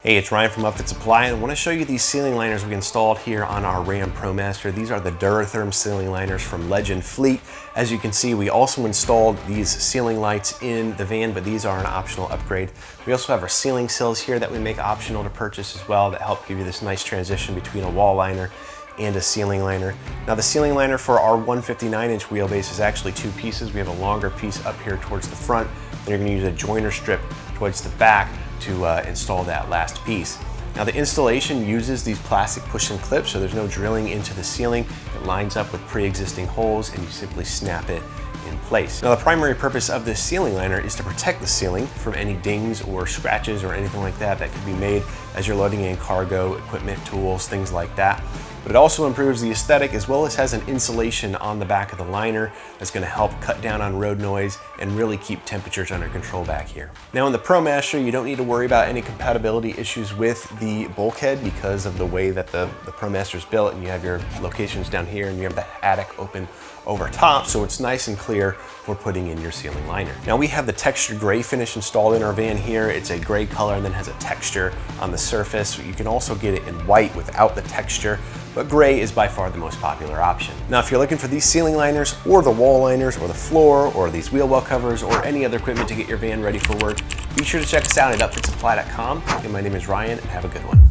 Hey, it's Ryan from Upfit Supply, and I want to show you these ceiling liners we installed here on our RAM ProMaster. These are the DuraTherm Ceiling Liners from Legendfleet. As you can see, we also installed these ceiling lights in the van, but these are an optional upgrade. We also have our ceiling sills here that we make optional to purchase as well that help give you this nice transition between a wall liner and a ceiling liner. Now the ceiling liner for our 159-inch wheelbase is actually two pieces. We have a longer piece up here towards the front, and you're going to use a joiner strip towards the back to install that last piece. Now the installation uses these plastic push-in clips, so there's no drilling into the ceiling. It lines up with pre-existing holes and you simply snap it in place. Now the primary purpose of this ceiling liner is to protect the ceiling from any dings or scratches or anything like that that could be made as you're loading in cargo, equipment, tools, things like that. But it also improves the aesthetic as well as has an insulation on the back of the liner that's going to help cut down on road noise and really keep temperatures under control back here. Now in the ProMaster, you don't need to worry about any compatibility issues with the bulkhead because of the way that the ProMaster is built, and you have your locations down here and you have the attic open over top, so it's nice and clear for putting in your ceiling liner. Now we have the textured gray finish installed in our van here. It's a gray color and then has a texture on the surface. You can also get it in white without the texture, but gray is by far the most popular option. Now if you're looking for these ceiling liners or the wall liners or the floor or these wheel well covers or any other equipment to get your van ready for work, be sure to check us out at upfitsupply.com. And my name is Ryan, and have a good one.